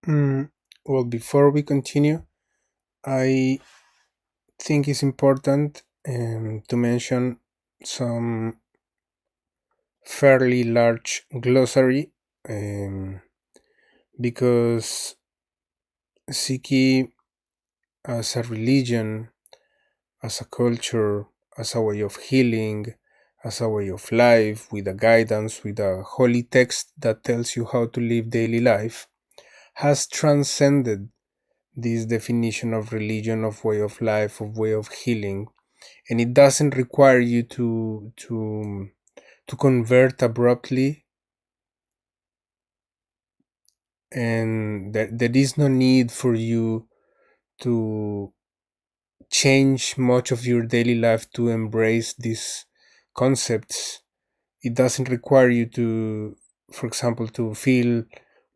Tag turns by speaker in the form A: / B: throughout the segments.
A: Mm, well, before we continue, I think it's important to mention some fairly large glossary um, because Sikhi, as a religion, as a culture, as a way of healing, as a way of life, with a guidance, with a holy text that tells you how to live daily life, has transcended this definition of religion, of way of life, of way of healing, and it doesn't require you to convert abruptly, and there is no need for you to change much of your daily life to embrace these concepts. It doesn't require you to, for example, to feel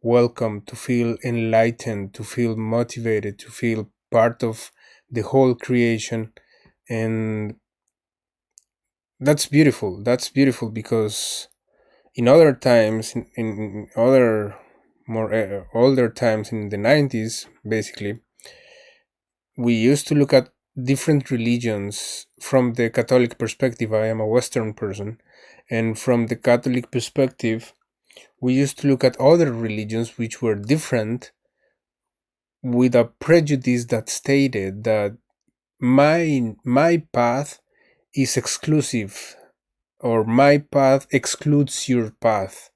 A: welcome, to feel enlightened, to feel motivated, to feel part of the whole creation. And that's beautiful because in other times, in other more older times, in the 90s basically, we used to look at different religions from the Catholic perspective. I am a Western person, and from the Catholic perspective we used to look at other religions which were different, with a prejudice that stated that my path is exclusive, or my path excludes your path.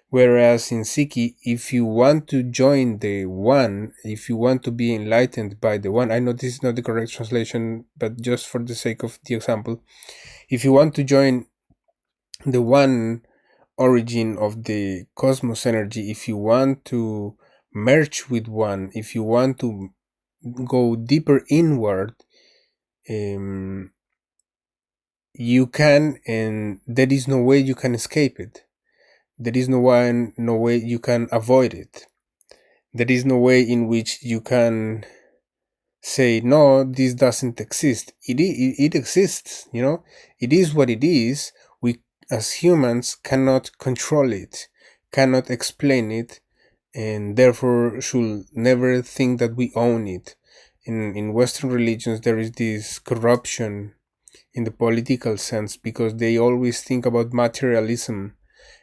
A: Whereas in Sikhi, if you want to join the one, if you want to be enlightened by the one, I know this is not the correct translation, but just for the sake of the example, if you want to join the one origin of the cosmos energy, if you want to merge with one, if you want to go deeper inward, um, you can, and there is no way you can escape it. There is no way you can avoid it. There is no way in which you can say, no, this doesn't exist. It exists, it is what it is. We as humans cannot control it, cannot explain it, and therefore should never think that we own it. In Western religions there is this corruption in the political sense, because they always think about materialism,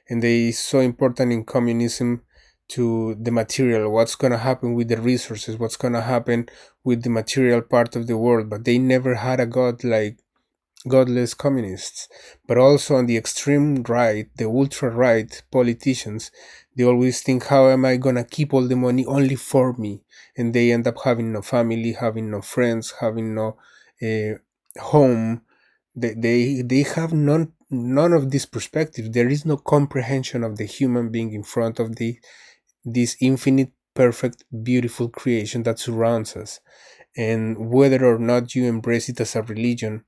A: and they is so important in communism to the material, what's going to happen with the resources, what's going to happen with the material part of the world. But they never had a god like godless communists. But also on the extreme right, the ultra right politicians, they always think, how am I going to keep all the money only for me? And they end up having no family, having no friends, having no uh, home. They have none of this perspective. There is no comprehension of the human being in front of this infinite, perfect, beautiful creation that surrounds us. And whether or not you embrace it as a religion,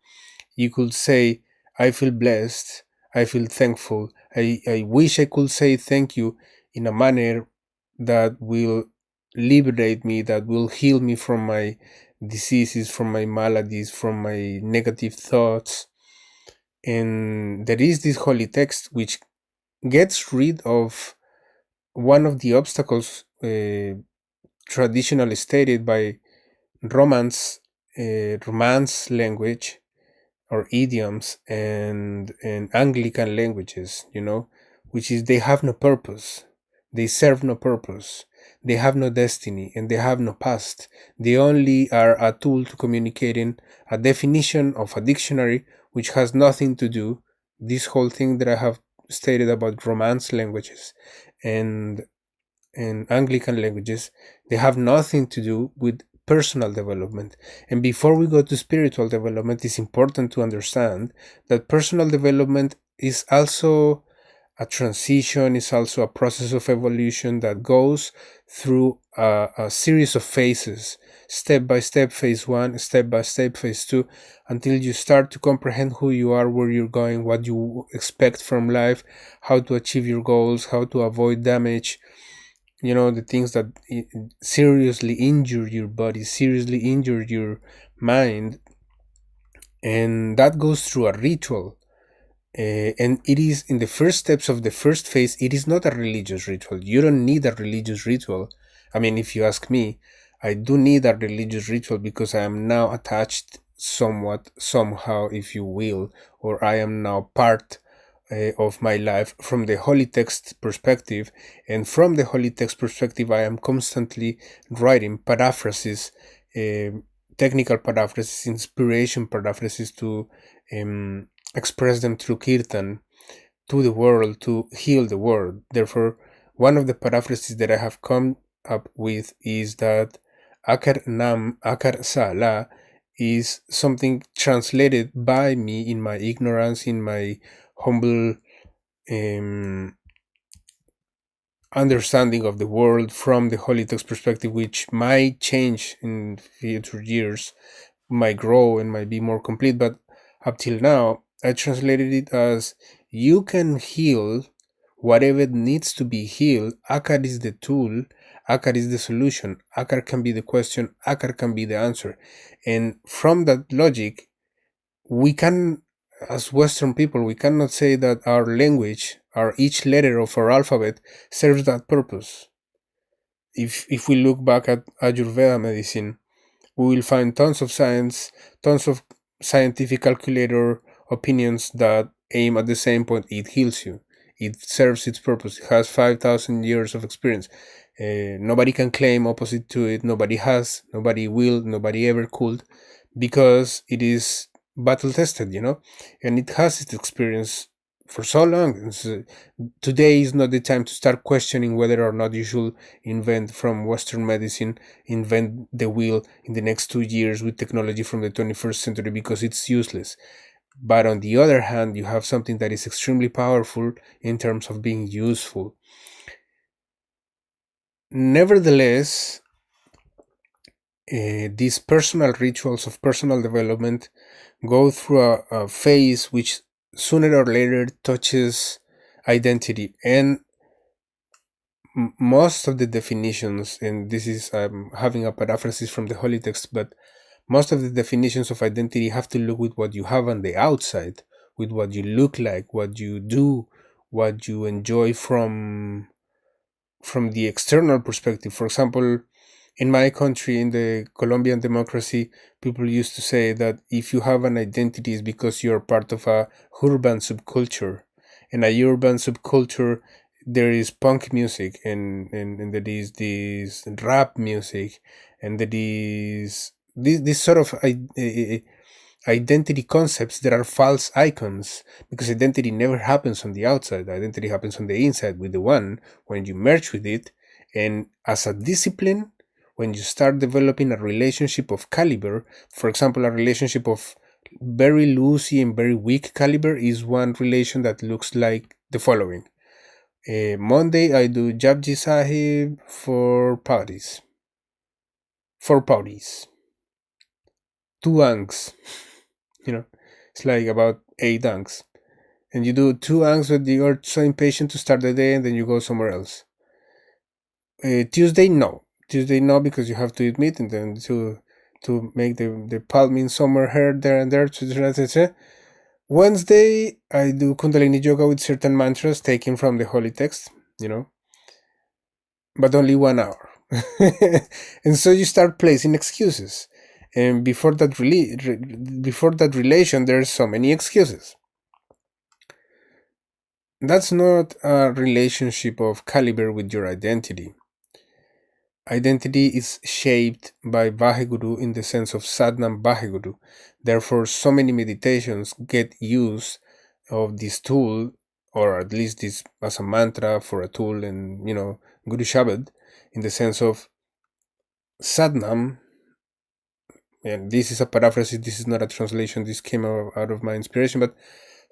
A: you could say, I feel blessed, I feel thankful, I wish I could say thank you in a manner that will liberate me, that will heal me from my diseases, from my maladies, from my negative thoughts. And there is this holy text which gets rid of one of the obstacles traditionally stated by Romance language, or idioms, and Anglican languages, which is they have no purpose, they serve no purpose, they have no destiny, and they have no past. They only are a tool to communicating a definition of a dictionary, which has nothing to do. This whole thing that I have stated about Romance languages and Anglican languages, they have nothing to do with personal development. And before we go to spiritual development, it's important to understand that personal development is also a transition, is also a process of evolution that goes through a series of phases, step by step, phase one, step by step, phase two, until you start to comprehend who you are, where you're going, what you expect from life, how to achieve your goals, how to avoid damage, the things that seriously injure your body, seriously injure your mind. And that goes through a ritual. And it is in the first steps of the first phase. It is not a religious ritual. You don't need a religious ritual. I mean, if you ask me, I do need a religious ritual because I am now attached somewhat, somehow, if you will, or I am now part of my life from the holy text perspective. And from the holy text perspective, I am constantly writing paraphrases, technical paraphrases, inspiration paraphrases to express them through kirtan to the world, to heal the world. Therefore, one of the paraphrases that I have come up with is that Akar Nam, Akar Sala is something translated by me in my ignorance, in my humble um, understanding of the world from the holy text perspective, which might change in future years, might grow and might be more complete. But up till now, I translated it as you can heal whatever needs to be healed. Akar is the tool, Akar is the solution, Akar can be the question, Akar can be the answer. And from that logic, we can, as Western people, we cannot say that our language, our each letter of our alphabet, serves that purpose. If we look back at Ayurveda medicine, we will find tons of science, tons of scientific calculator opinions that aim at the same point. It heals you. It serves its purpose. It has 5,000 years of experience. Nobody can claim opposite to it. Nobody has. Nobody will. Nobody ever could, because it is battle tested, and it has its experience for so long. Today is not the time to start questioning whether or not you should invent from Western medicine, invent the wheel in the next 2 years with technology from the 21st century, because it's useless. But on the other hand, you have something that is extremely powerful in terms of being useful. Nevertheless, these personal rituals of personal development go through a phase which sooner or later touches identity. And most of the definitions, and this is having a paraphrasis from the holy text, but most of the definitions of identity have to look with what you have on the outside, with what you look like, what you do, what you enjoy from the external perspective. For example, in my country, in the Colombian democracy, people used to say that if you have an identity, it's because you're part of a urban subculture. In a urban subculture, there is punk music, and there is this rap music, and there is this sort of identity concepts that are false icons, because identity never happens on the outside. Identity happens on the inside with the one when you merge with it. And as a discipline, when you start developing a relationship of caliber, for example, a relationship of very loosey and very weak caliber is one relation that looks like the following. Monday, I do Japji Sahib for parties. For parties. Two anks. It's like about 8 anks. And you do 2 anks, but you're so impatient to start the day, and then you go somewhere else. Tuesday, no. Tuesday, no, because you have to eat meat, and then to make the palming somewhere here, there, and there. Wednesday, I do Kundalini Yoga with certain mantras taken from the holy text, but only 1 hour. And so you start placing excuses. And before that relation, there's so many excuses. That's not a relationship of caliber with your identity. Identity is shaped by Vaheguru in the sense of Sadnam Vaheguru. Therefore, so many meditations get use of this tool, or at least this as a mantra for a tool, and Guru Shabad, in the sense of Sadnam. And this is a paraphrasis, this is not a translation, this came out of my inspiration, but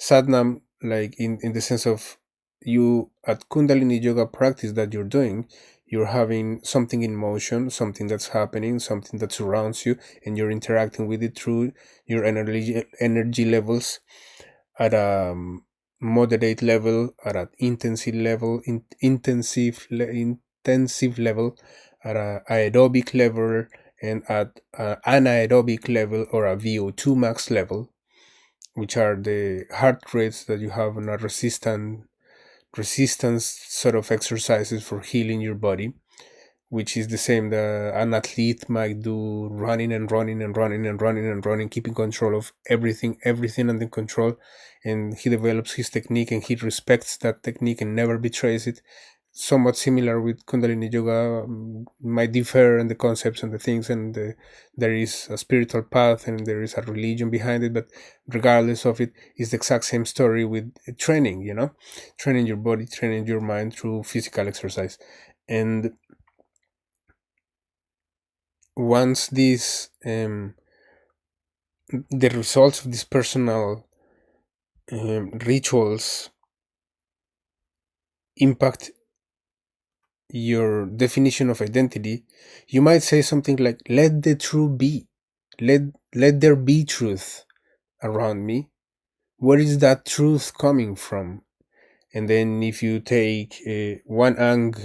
A: Sadnam, like in the sense of you at Kundalini Yoga practice that you're doing, you're having something in motion, something that's happening, something that surrounds you, and you're interacting with it through your energy levels at a moderate level, at an intensive level, intensive level, at an aerobic level, and at an anaerobic level, or a VO2 max level, which are the heart rates that you have on a resistance sort of exercises for healing your body. which is the same that an athlete might do, running and running and running and running and running, keeping control of everything under control. And he develops his technique and he respects that technique and never betrays it. Somewhat similar with Kundalini Yoga, might differ in the concepts and the things, and there is a spiritual path and there is a religion behind it, but regardless of it, it's the exact same story with training, training your body, training your mind through physical exercise. And once these the results of these personal rituals impact your definition of identity, you might say something like, let the truth be, let let there be truth around me. Where is that truth coming from? And then if you take one ang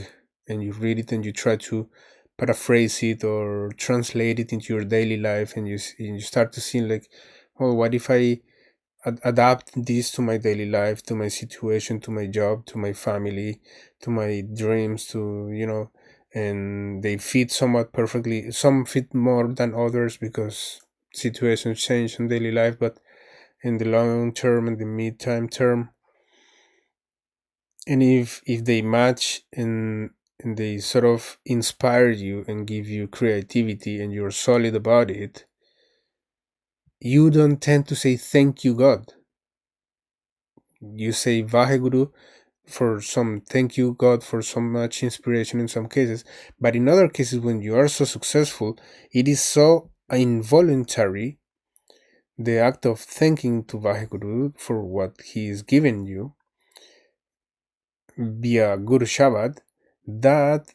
A: and you read it and you try to paraphrase it or translate it into your daily life, and you start to see like, oh, what if I adapt this to my daily life, to my situation, to my job, to my family, to my dreams, to and they fit somewhat perfectly. Some fit more than others because situations change in daily life, but in the long term and the mid-time term, and if they match and they sort of inspire you and give you creativity and you're solid about it, you don't tend to say thank you God. You say Vaheguru for some, thank you God for so much inspiration in some cases. But in other cases, when you are so successful, it is so involuntary, the act of thanking to Vaheguru for what he is giving you via Guru Shabad, that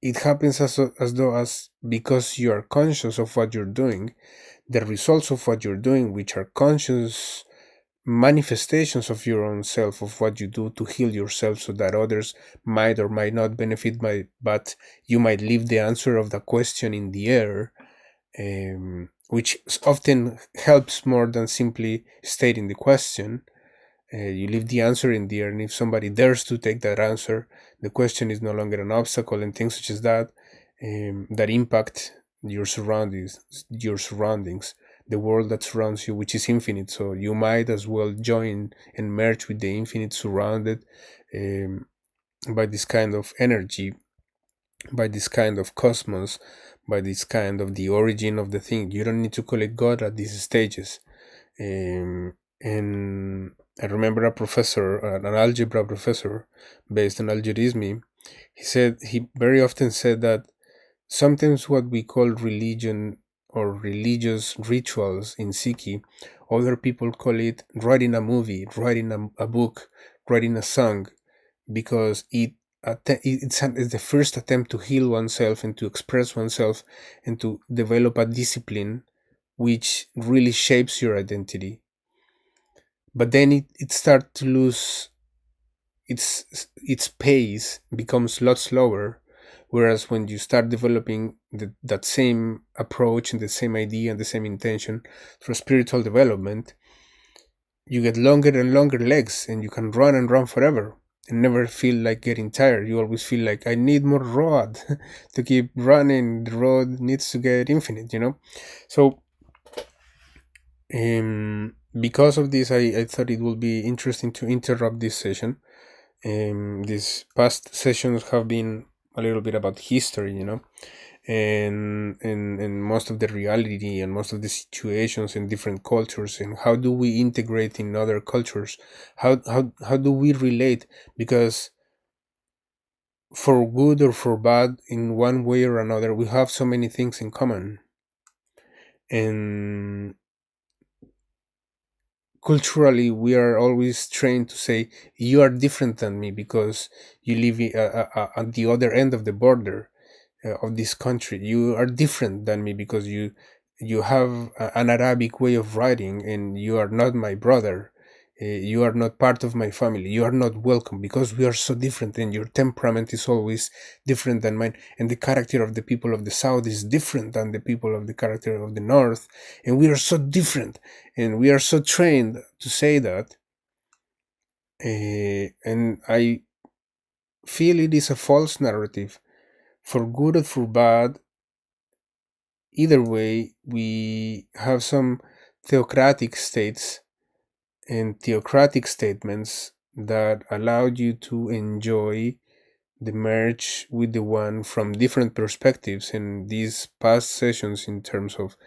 A: it happens as though as because you are conscious of what you're doing, the results of what you're doing, which are conscious manifestations of your own self, of what you do to heal yourself so that others might or might not benefit by, but you might leave the answer of the question in the air, which often helps more than simply stating the question. You leave the answer in the air, and if somebody dares to take that answer, the question is no longer an obstacle, and things such as that that impact your surroundings, the world that surrounds you, which is infinite. So you might as well join and merge with the infinite, surrounded um, by this kind of energy, by this kind of cosmos, by this kind of the origin of the thing. You don't need to call it God at these stages. And I remember a professor, an algebra professor based on algorithm. He very often said that sometimes what we call religion or religious rituals in Sikhi, other people call it writing a movie, writing a book, writing a song, because it's the first attempt to heal oneself and to express oneself and to develop a discipline which really shapes your identity. But then it starts to lose its pace, becomes a lot slower. Whereas when you start developing that same approach and the same idea and the same intention through spiritual development, you get longer and longer legs, and you can run and run forever and never feel like getting tired. You always feel like, I need more road to keep running. The road needs to get infinite. So because of this, I thought it would be interesting to interrupt this session. These past sessions have been a little bit about history, and most of the reality and most of the situations in different cultures, and how do we integrate in other cultures? How do we relate? Because for good or for bad, in one way or another, we have so many things in common. And culturally, we are always trained to say, you are different than me because you live at the other end of the border of this country. You are different than me because you have an Arabic way of writing, and you are not my brother. You are not part of my family. You are not welcome because we are so different, and your temperament is always different than mine. And the character of the people of the south is different than the people of the character of the north. And we are so different, and we are so trained to say that. And I feel it is a false narrative for good or for bad, either way, we have some theocratic states and theocratic statements that allowed you to enjoy the merge with the one from different perspectives. In these past sessions, in terms of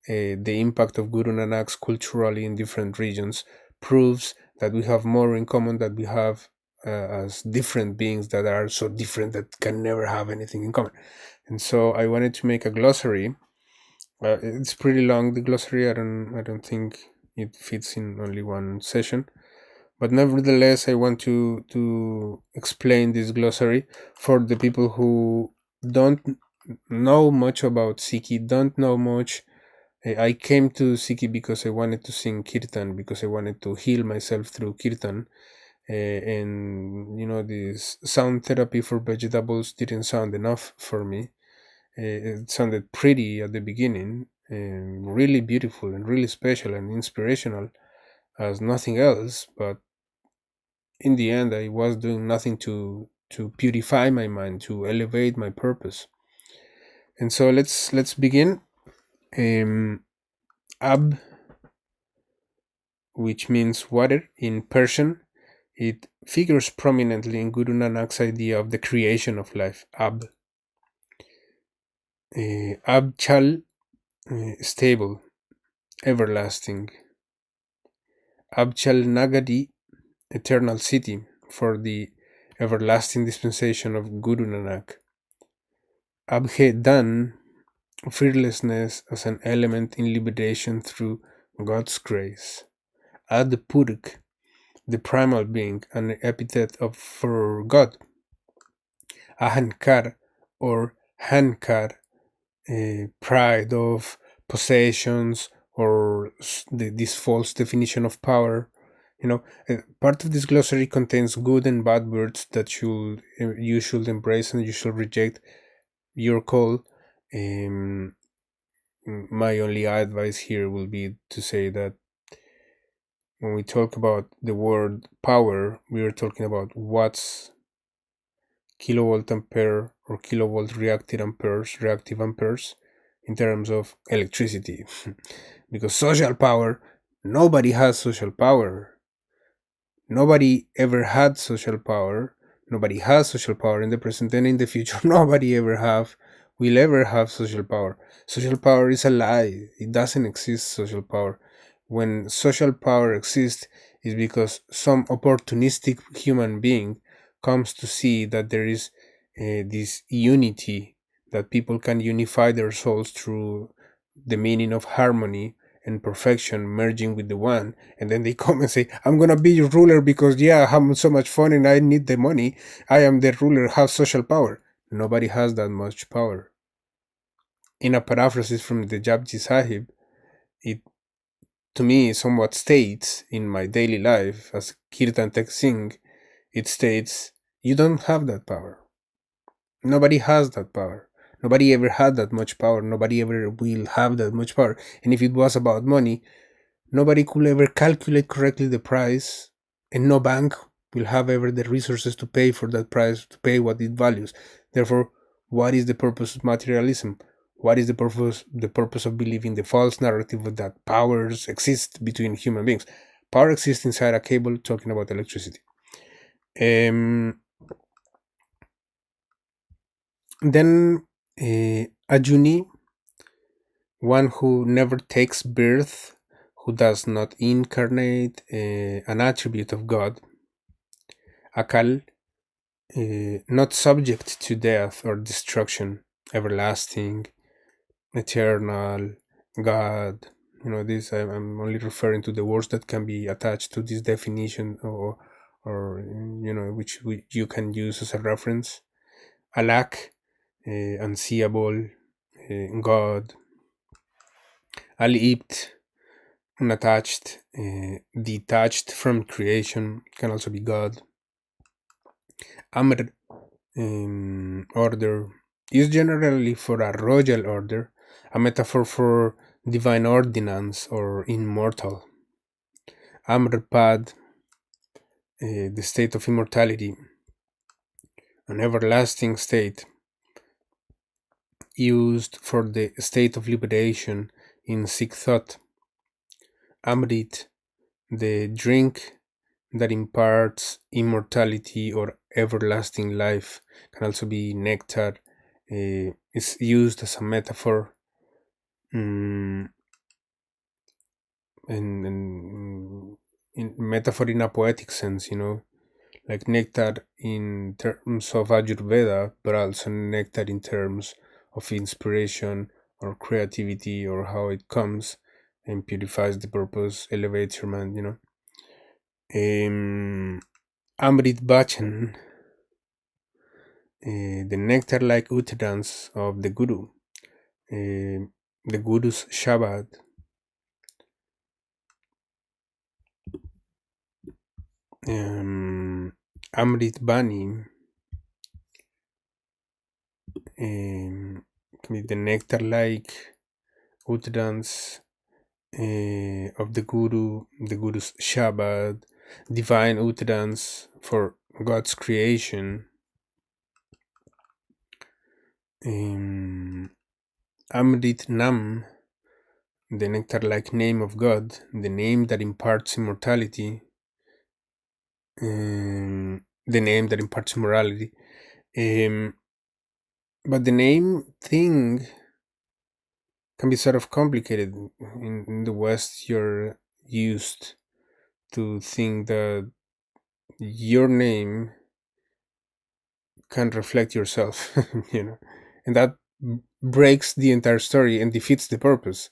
A: the impact of Guru Nanak's culturally in different regions, proves that we have more in common that we have as different beings that are so different that can never have anything in common. And so I wanted to make a glossary. It's pretty long, the glossary. I don't think it fits in only one session, but nevertheless, I want to explain this glossary for the people who don't know much about Sikhi, don't know much. I came to Sikhi because I wanted to sing kirtan, because I wanted to heal myself through kirtan. And this sound therapy for vegetables didn't sound enough for me. It sounded pretty at the beginning, and really beautiful and really special and inspirational as nothing else. But in the end, I was doing nothing to purify my mind, to elevate my purpose. And so let's begin. Ab, which means water in Persian, it figures prominently in Guru Nanak's idea of the creation of life. Ab, Ab Chal, stable, everlasting. Ab Chal Nagadi, eternal city, for the everlasting dispensation of Guru Nanak. Abhe Dan, fearlessness as an element in liberation through God's grace. Ad Purk, the primal being, an epithet of for God. Ahankar or Hankar, pride of possessions, or this false definition of power. Part of this glossary contains good and bad words that you should embrace and you should reject. Your call. Um, my only advice here will be to say that when we talk about the word power, we are talking about watts, kilovolt ampere, or kilovolt reactive amperes, in terms of electricity. Because social power, nobody has social power. Nobody ever had social power. Nobody has social power in the present and in the future. Nobody ever will ever have social power. Social power is a lie. It doesn't exist, social power. When social power exists, is because some opportunistic human being comes to see that there is this unity, that people can unify their souls through the meaning of harmony and perfection merging with the one, and then they come and say, I'm gonna be your ruler because yeah, I have so much fun and I need the money. I am the ruler, have social power. Nobody has that much power. In a paraphrasis from the Japji Sahib, it to me somewhat states in my daily life as Kirtan Tek Singh, it states, you don't have that power. Nobody has that power. Nobody ever had that much power. Nobody ever will have that much power. And if it was about money, nobody could ever calculate correctly the price, and no bank will have ever the resources to pay for that price, to pay what it values. Therefore, what is the purpose of materialism? What is the purpose of believing the false narrative that powers exist between human beings? Power exists inside a cable, talking about electricity. Then a Juni, one who never takes birth, who does not incarnate an attribute of God. Akal, not subject to death or destruction, everlasting, eternal, God. This I'm only referring to the words that can be attached to this definition, or which you can use as a reference. Alak, unseeable, God. Al-Ibt, unattached, detached from creation, can also be God. Amr, order, is generally for a royal order, a metaphor for divine ordinance or immortal. Amr Pad, the state of immortality, an everlasting state. used for the state of liberation in Sikh thought. Amrit, the drink that imparts immortality or everlasting life, can also be nectar, is used as a metaphor, mm, and in metaphor in a poetic sense, like nectar in terms of Ayurveda, but also nectar in terms of inspiration or creativity or how it comes and purifies the purpose, elevates your mind. Amrit Bachan, the nectar-like utterance of the Guru, the Guru's Shabad, Amrit Bani, with the nectar-like utterance of the Guru's Shabad, divine utterance for God's creation. Amrit Nam, the nectar-like name of God, the name that imparts immortality, the name that imparts morality. But the name thing can be sort of complicated. In the West, you're used to think that your name can reflect yourself, and that breaks the entire story and defeats the purpose.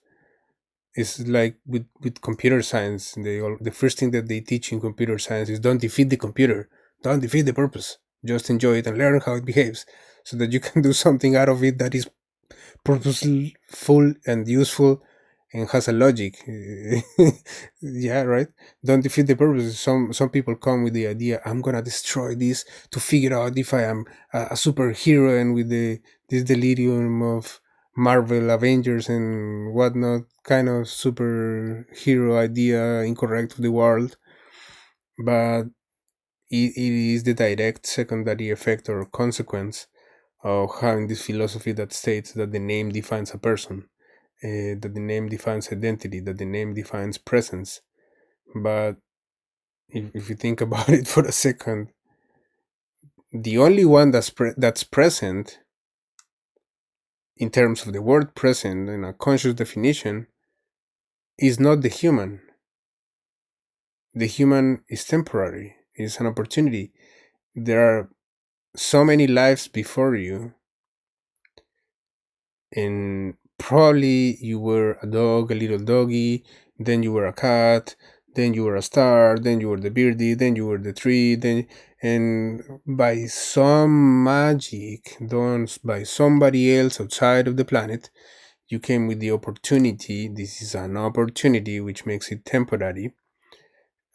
A: It's like with computer science. The first thing that they teach in computer science is don't defeat the computer, don't defeat the purpose. Just enjoy it and learn how it behaves, so that you can do something out of it that is purposeful and useful and has a logic. Yeah, right. Don't defeat the purpose. Some people come with the idea, I'm gonna destroy this to figure out if I am a superhero, and with this delirium of Marvel, Avengers, and whatnot, kind of superhero idea incorrect of the world. But it is the direct secondary effect or consequence of having this philosophy that states that the name defines a person, that the name defines identity, that the name defines presence. But if you think about it for a second, the only one that's present in terms of the word present in a conscious definition is not the human. The human is temporary, is an opportunity. There are so many lives before you, and probably you were a dog, a little doggy, then you were a cat, then you were a star, then you were the birdie, then you were the tree, and by some magic done by somebody else outside of the planet, you came with the opportunity. This is an opportunity which makes it temporary,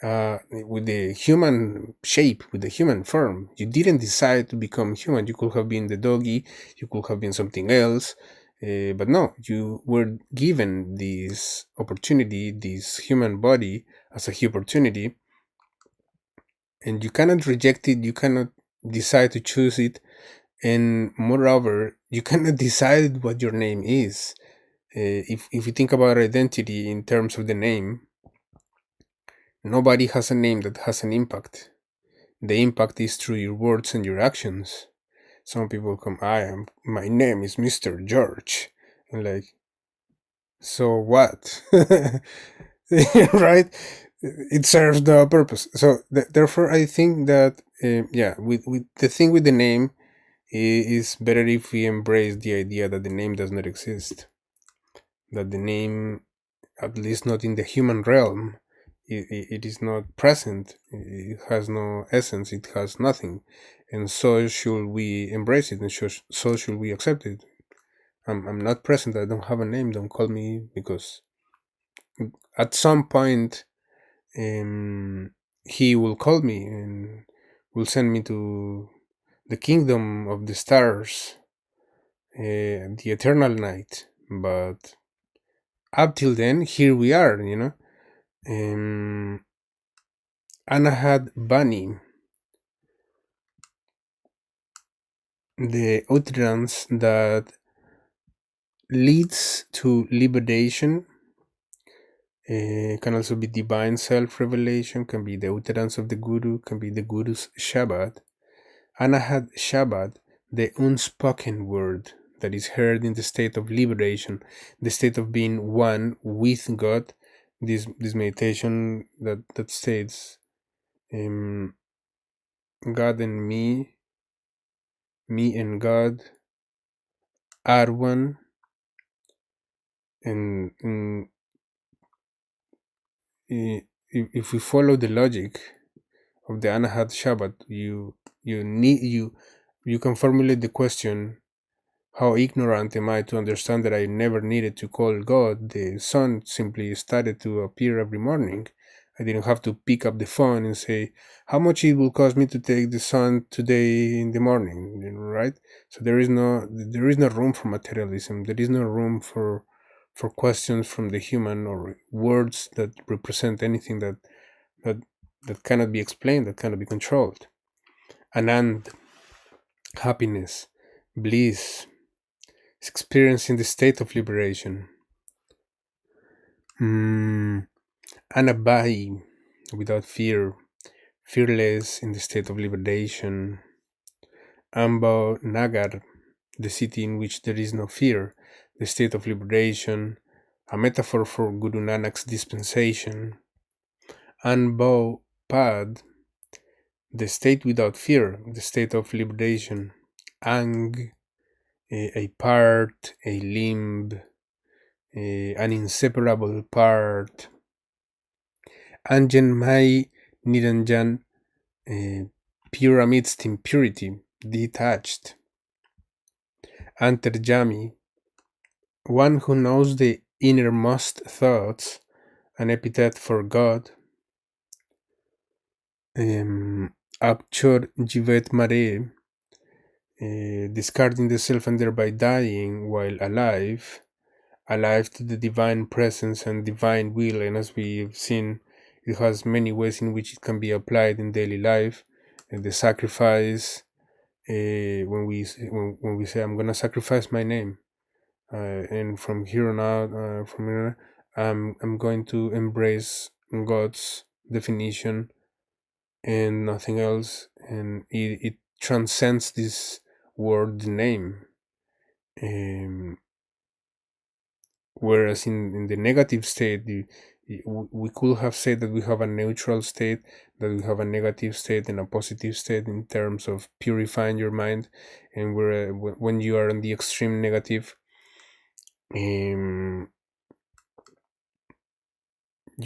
A: with the human shape, with the human form. You didn't decide to become human. You could have been the doggy, you could have been something else, but no, you were given this opportunity, this human body, as a opportunity, and you cannot reject it, you cannot decide to choose it, and moreover, you cannot decide what your name is. If you think about identity in terms of the name, nobody has a name that has an impact. The impact is through your words and your actions. Some people come, my name is Mr. George. And like, so what? Right? It serves no purpose. So therefore, I think that, yeah, with the thing with the name, is better if we embrace the idea that the name does not exist. That the name, at least not in the human realm, it is not present. It has no essence. It has nothing, and so should we embrace it, and so should we accept it. I'm not present. I don't have a name. Don't call me, because at some point, he will call me and will send me to the kingdom of the stars, the eternal night. But up till then, here we are. Anahad Bani, the utterance that leads to liberation. Can also be divine self-revelation, can be the utterance of the Guru, can be the Guru's Shabad. Anahad Shabad, the unspoken word that is heard in the state of liberation, the state of being one with God. This meditation that states, um, God and me and God are one, and if we follow the logic of the Anahat Shabbat, you can formulate the question: how ignorant am I to understand that I never needed to call God? The sun simply started to appear every morning. I didn't have to pick up the phone and say, how much it will cost me to take the sun today in the morning, right? So there is no room for materialism. There is no room for questions from the human, or words that represent anything that that cannot be explained, that cannot be controlled. Anand, happiness, bliss, experiencing the state of liberation. Anabai, without fear, fearless in the state of liberation. Ambo Nagar, the city in which there is no fear, the state of liberation, a metaphor for Guru Nanak's dispensation. Anbo Pad, the state without fear, the state of liberation. Ang, a part, a limb, an inseparable part. Anjanmai Niranjan, pure amidst impurity, detached. Antarjami, one who knows the innermost thoughts, an epithet for God. Abchor Jivet Mare, discarding the self and thereby dying while alive to the divine presence and divine will. And as we've seen, it has many ways in which it can be applied in daily life. And the sacrifice, when we say, I'm gonna sacrifice my name, and from here on out, I'm going to embrace God's definition and nothing else, and it transcends this word name. Whereas in the negative state, we could have said that we have a neutral state, that we have a negative state and a positive state in terms of purifying your mind. And when you are in the extreme negative, you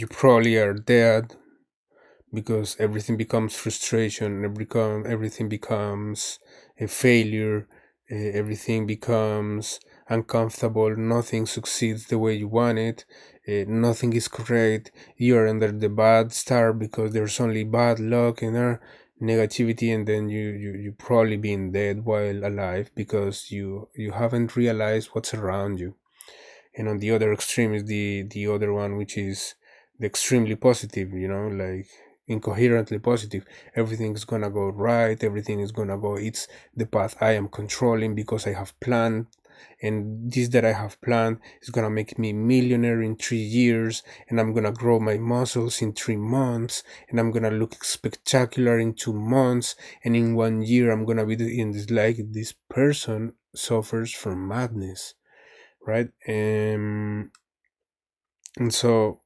A: probably are dead, because everything becomes frustration, everything becomes a failure, everything becomes uncomfortable, nothing succeeds the way you want it, nothing is correct, you're under the bad star because there's only bad luck and negativity, and then you probably been dead while alive because you haven't realized what's around you. And on the other extreme is the other one, which is the extremely positive, like incoherently positive. Everything is gonna go right, everything is gonna go, it's the path I am controlling because I have planned, and this that I have planned is gonna make me millionaire in 3 years, and I'm gonna grow my muscles in 3 months, and I'm gonna look spectacular in 2 months, and in 1 year I'm gonna be in this. Like, this person suffers from madness, right? And so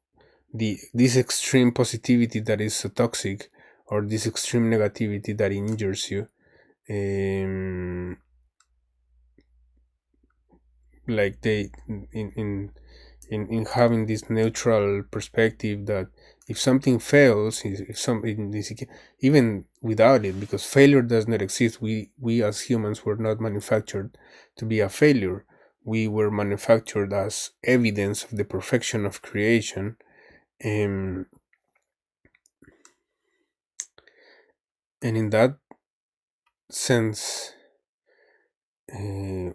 A: this extreme positivity that is so toxic, or this extreme negativity that injures you, like they in having this neutral perspective, that if something fails, if something is, even without it, because failure does not exist, we as humans were not manufactured to be a failure. We were manufactured as evidence of the perfection of creation. And in that sense,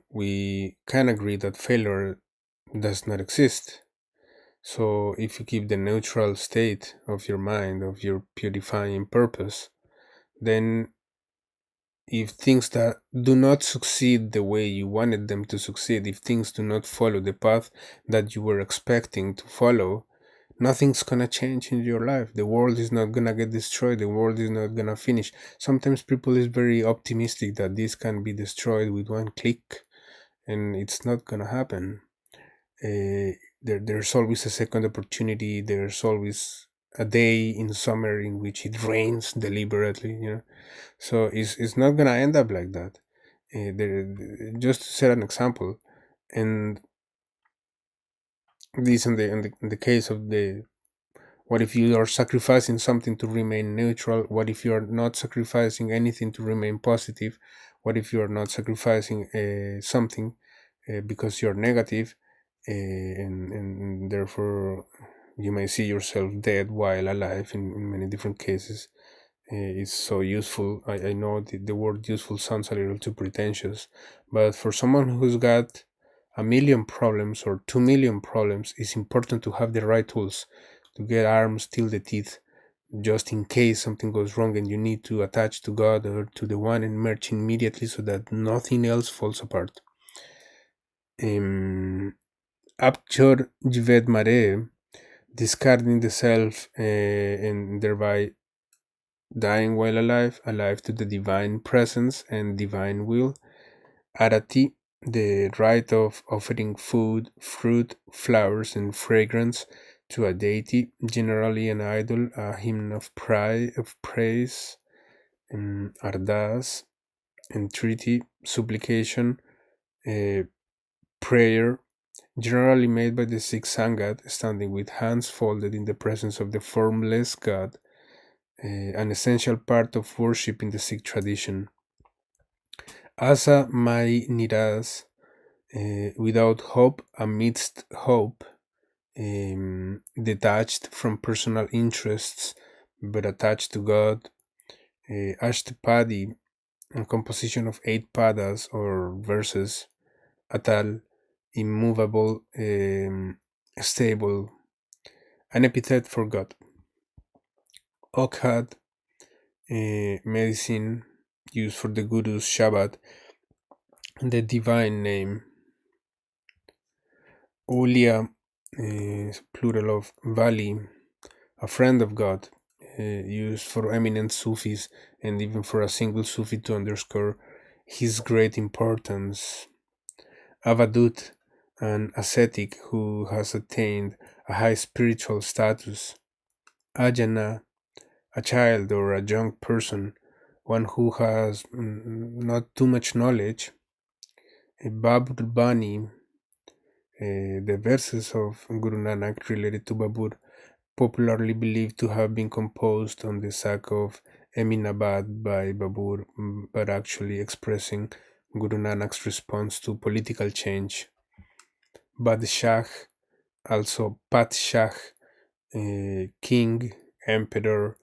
A: we can agree that failure does not exist. So if you keep the neutral state of your mind, of your purifying purpose, then if things that do not succeed the way you wanted them to succeed, if things do not follow the path that you were expecting to follow, nothing's gonna change in your life. The world is not gonna get destroyed. The world is not gonna finish. Sometimes people is very optimistic that this can be destroyed with one click, and it's not gonna happen. There's always a second opportunity. There's always a day in summer in which it rains deliberately. So it's not gonna end up like that. Just to set an example, and this in the case of the what if you are sacrificing something to remain neutral? What if you are not sacrificing anything to remain positive? What if you are not sacrificing something because you're negative, and therefore you may see yourself dead while alive in many different cases? It's so useful. I know the word useful sounds a little too pretentious, but for someone who's got a million problems or 2 million problems, it's important to have the right tools to get arms till the teeth, just in case something goes wrong and you need to attach to God or to the one and merge immediately so that nothing else falls apart. Abjor Jved Mare, discarding the self and thereby dying while alive, alive to the divine presence and divine will. Arati, the rite of offering food, fruit, flowers, and fragrance to a deity, generally an idol, a hymn of pride, of praise, ardas, entreaty, supplication, uh, prayer, generally made by the Sikh Sangat, standing with hands folded in the presence of the formless God, an essential part of worship in the Sikh tradition. Asa mai niras, without hope, amidst hope, detached from personal interests but attached to God. Ashtapadi, a composition of 8 padas or verses. Atal, immovable, stable, an epithet for God. Okhad, medicine used for the Guru's Shabbat, the divine name. Ulia is plural of Vali, a friend of God, used for eminent Sufis and even for a single Sufi to underscore his great importance. Avadut, an ascetic who has attained a high spiritual status. Ajana, a child or a young person, one who has not too much knowledge. Babur Bani, the verses of Guru Nanak related to Babur, popularly believed to have been composed on the sack of Eminabad by Babur, but actually expressing Guru Nanak's response to political change. Badshah, also Padshah, king, emperor,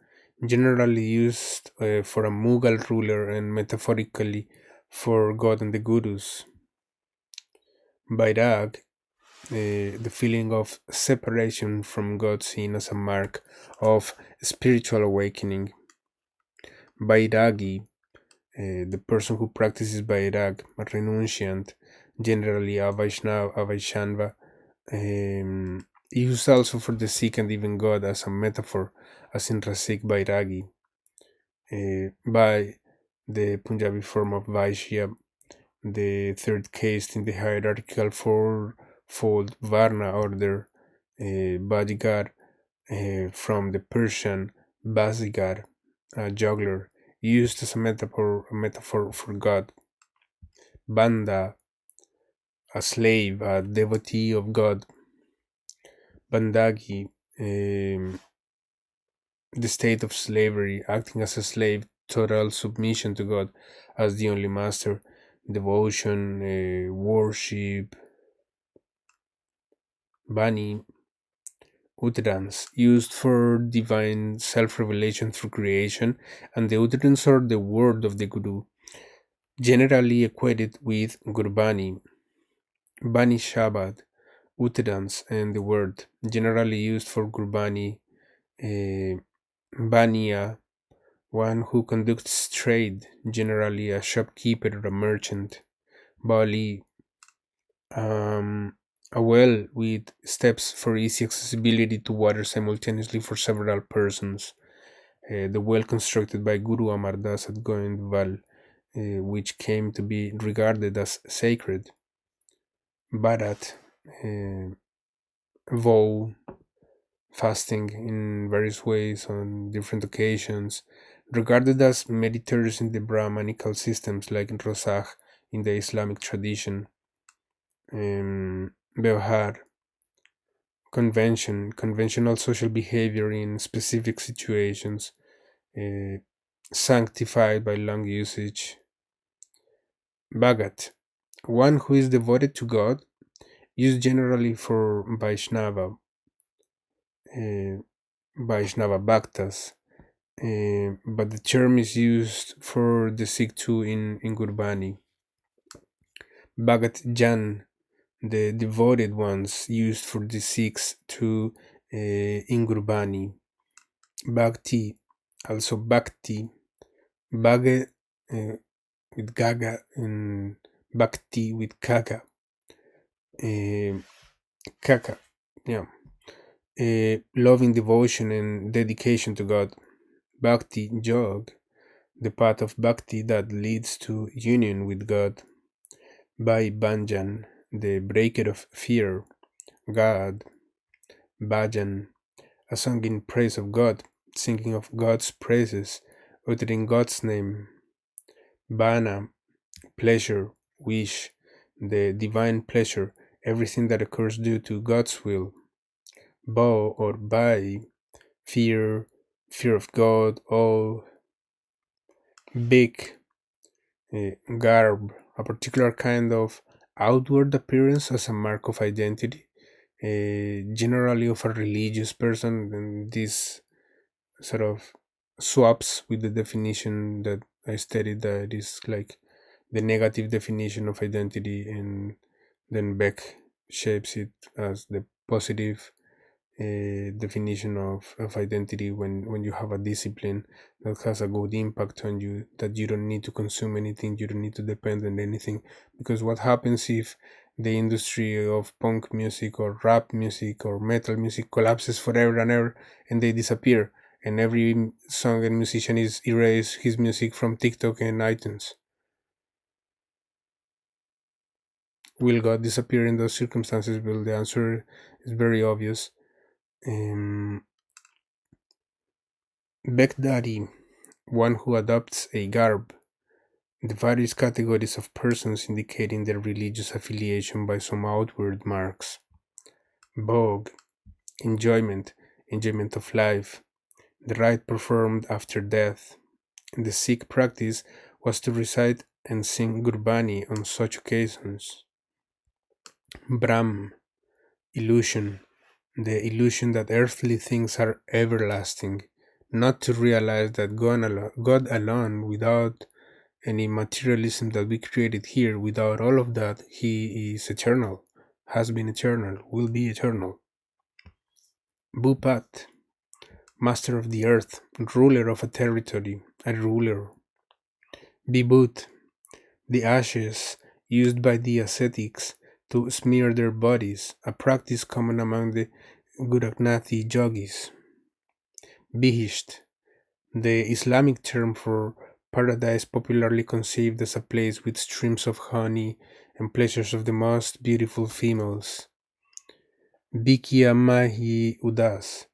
A: generally used for a Mughal ruler and metaphorically for God and the Gurus. Bairag, the feeling of separation from God seen as a mark of spiritual awakening. Bairagi, the person who practices Bairag, a renunciant, generally a Vaishnava, used also for the Sikh and even God as a metaphor, as in Rasik Bairagi, by the Punjabi form of Vaishya, the third caste in the hierarchical fourfold Varna order, Badigar, from the Persian Bazigar, a juggler, used as a metaphor for God. Banda, a slave, a devotee of God. Bandagi, the state of slavery, acting as a slave, total submission to God as the only master, devotion, worship. Bani, utterance, used for divine self-revelation through creation, and the utterance or the word of the Guru, generally equated with Gurbani. Bani Shabad, utterance, and the word, generally used for Gurbani, Bania, one who conducts trade, generally a shopkeeper or a merchant. Bali, um, a well with steps for easy accessibility to water simultaneously for several persons. The well constructed by Guru Amar Das at Goindwal, which came to be regarded as sacred. Bharat, uh, vow, fasting in various ways on different occasions, regarded as meritorious in the Brahmanical systems like Rosach in the Islamic tradition. ବ୍ୟବହାର, conventional social behavior in specific situations, uh, sanctified by long usage. Bhagat, one who is devoted to God, used generally for uh, Vaishnava Bhaktas, but the term is used for the Sikh too in Gurbani. Bhagat Jan, the devoted ones used for the Sikhs to in Gurbani. Bhakti, also Bhakti, Bhage with Gaga and Bhakti with Kaka. Kaka, yeah. Loving devotion and dedication to God. Bhakti Jog, the path of Bhakti that leads to union with God. By Banjan, the breaker of fear. God, Bhajan, a song in praise of God, singing of God's praises, uttering God's name. Bana, pleasure, wish, the divine pleasure, everything that occurs due to God's will. Bo or Bai, fear, fear of God, awe. Big, garb, a particular kind of outward appearance as a mark of identity, generally of a religious person, and this sort of swaps with the definition that I stated that is like the negative definition of identity, and then Beck shapes it as the positive definition of identity when you have a discipline that has a good impact on you, that you don't need to consume anything, you don't need to depend on anything. Because what happens if the industry of punk music or rap music or metal music collapses forever and ever, and they disappear, and every song and musician is erase his music from TikTok and iTunes? Will God disappear in those circumstances? Well, the answer is very obvious. um, Bekdari, one who adopts a garb, the various categories of persons indicating their religious affiliation by some outward marks. Bhog, enjoyment, enjoyment of life, the rite performed after death. The Sikh practice was to recite and sing Gurbani on such occasions. Brahm, illusion, the illusion that earthly things are everlasting, not to realize that God alone, without any materialism that we created here, without all of that, He is eternal, has been eternal, will be eternal. Bhupat, master of the earth, ruler of a territory, a ruler. Vibhut, the ashes used by the ascetics to smear their bodies, a practice common among the Gorakhnathi yogis. Bihisht, the Islamic term for paradise, popularly conceived as a place with streams of honey and pleasures of the most beautiful females. Bikya Mahi Udas,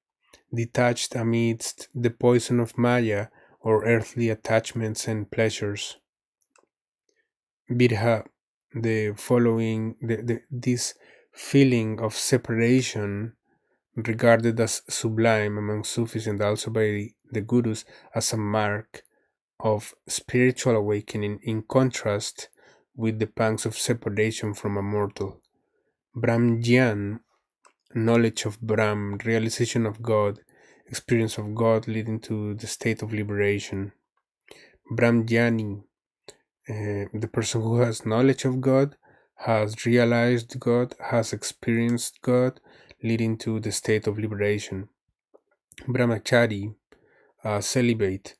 A: detached amidst the poison of Maya or earthly attachments and pleasures. Birha, the following, this feeling of separation regarded as sublime among Sufis and also by the Gurus as a mark of spiritual awakening, in contrast with the pangs of separation from a mortal. Brahmjnan, knowledge of Brahm, realization of God, experience of God leading to the state of liberation. Brahmjnani, the person who has knowledge of God, has realized God, has experienced God, leading to the state of liberation. Brahmachari, celibate,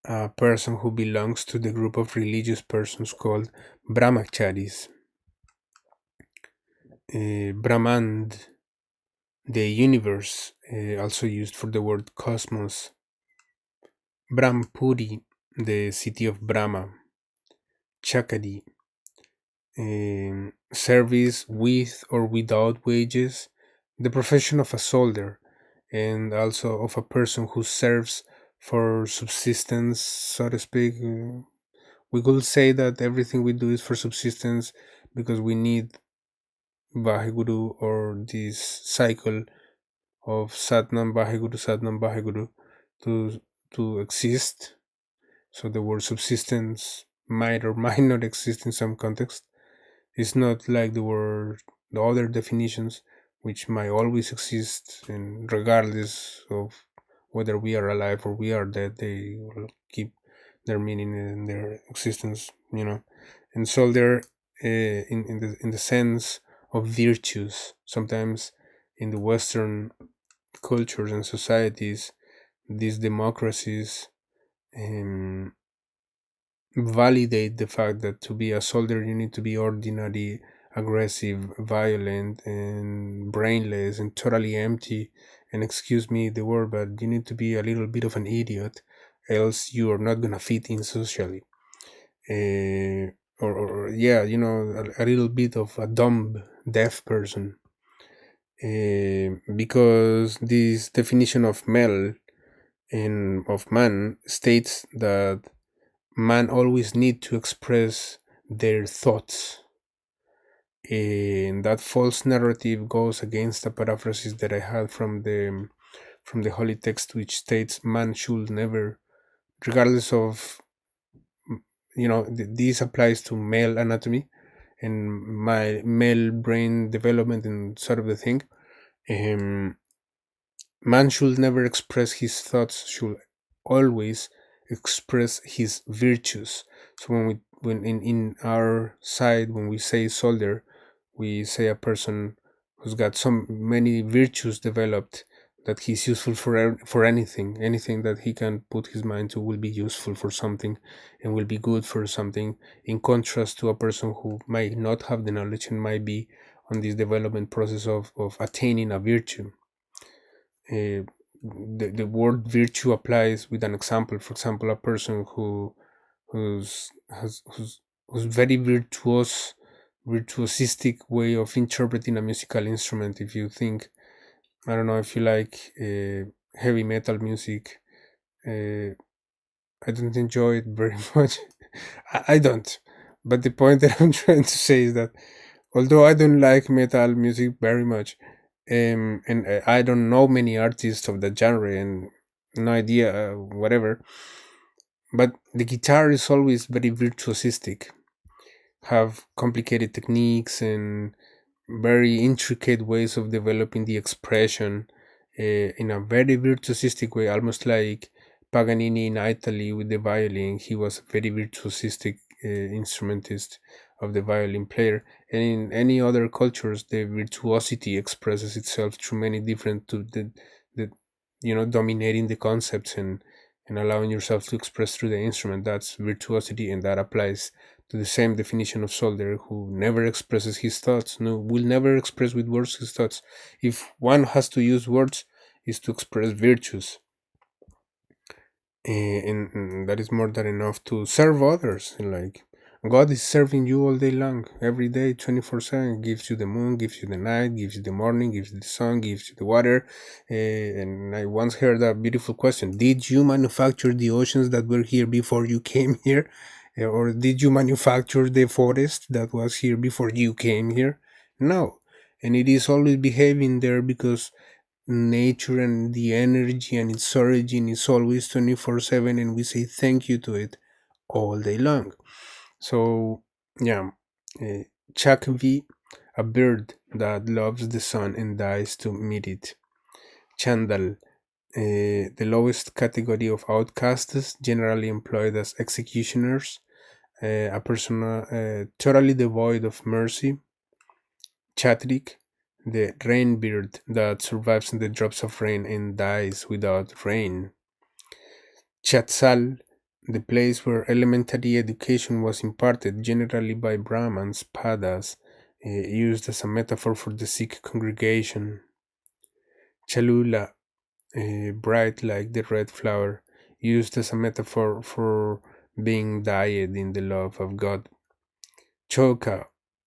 A: a person who belongs to the group of religious persons called brahmacharis. Brahmand, the universe, also used for the word cosmos. Brahmpuri, the city of Brahma. Chakadi, service with or without wages, the profession of a soldier, and also of a person who serves for subsistence, so to speak. We could say that everything we do is for subsistence because we need Vaheguru, or this cycle of Satnam Vaheguru, Satnam Vaheguru, to exist. So the word subsistence might or might not exist in some context. It's not like the other definitions, which might always exist, and regardless of whether we are alive or we are dead, they will keep their meaning and their existence. And so they're in the sense of virtues. Sometimes in the Western cultures and societies, these democracies um, validate the fact that to be a soldier you need to be ordinary, aggressive, violent, and brainless and totally empty. And excuse me the word, but you need to be a little bit of an idiot, else you are not gonna fit in socially. Or yeah, a little bit of a dumb, deaf person. Because this definition of male and of man states that man always need to express their thoughts, and that false narrative goes against a paraphrases that I had from the holy text, which states man should never, regardless of, this applies to male anatomy and my male brain development and sort of the thing. um, Man should never express his thoughts, should always express his virtues. So when in our side, when we say soldier, we say a person who's got so many virtues developed that he's useful for anything that he can put his mind to will be useful for something and will be good for something, in contrast to a person who might not have the knowledge and might be on this development process of attaining a virtue. The word virtue applies with an example. For example, a person who's very virtuosistic way of interpreting a musical instrument. If you think, I don't know, if you like heavy metal music, uh, I don't enjoy it very much. I don't. But the point that I'm trying to say is that although I don't like metal music very much, and I don't know many artists of the genre, and no idea, whatever, but the guitar is always very virtuosistic, have complicated techniques and very intricate ways of developing the expression in a very virtuosistic way, almost like Paganini in Italy with the violin. He was a very virtuosistic instrumentist of the violin player. And in any other cultures, the virtuosity expresses itself through many different to the dominating the concepts and allowing yourself to express through the instrument. That's virtuosity, and that applies to the same definition of soldier who never expresses his thoughts, no, will never express with words his thoughts. If one has to use words, is to express virtues. And that is more than enough to serve others. Like God is serving you all day long, every day, 24/7. Gives you the moon, gives you the night, gives you the morning, gives you the sun, gives you the water. And I once heard a beautiful question: did you manufacture the oceans that were here before you came here? Or did you manufacture the forest that was here before you came here? No. And it is always behaving there because nature and the energy and its origin is always 24/7, and we say thank you to it all day long. So yeah, uh, Chakvi, a bird that loves the sun and dies to meet it. Chandal, the lowest category of outcasts, generally employed as executioners, a person totally devoid of mercy. Chatrik, the rainbird that survives in the drops of rain and dies without rain. Chatzal, the place where elementary education was imparted, generally by Brahmans, padas, used as a metaphor for the Sikh congregation. Chalula, bright like the red flower, used as a metaphor for being dyed in the love of God. Choka,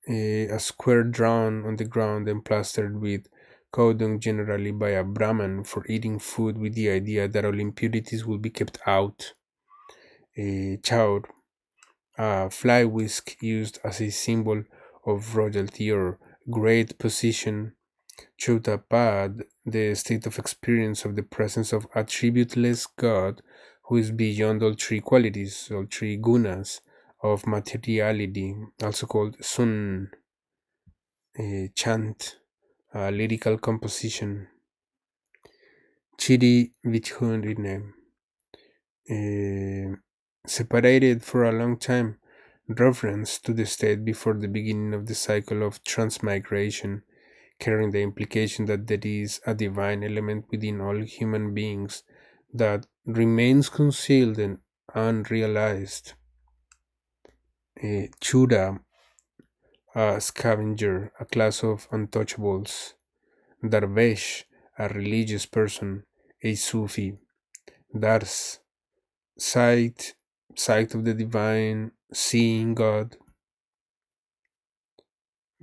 A: a square drawn on the ground and plastered with cow dung, generally by a Brahman, for eating food with the idea that all impurities will be kept out. Chaur, a fly whisk used as a symbol of royalty or great position. Chautapad, the state of experience of the presence of attributeless God who is beyond all three qualities, all three gunas of materiality, also called sun, chant, lyrical composition. Chiri Vichhurine, separated for a long time, reference to the state before the beginning of the cycle of transmigration, carrying the implication that there is a divine element within all human beings that remains concealed and unrealized. Chura, a scavenger, a class of untouchables. Darvesh, a religious person, a Sufi. Dars, sight, sight of the divine, seeing God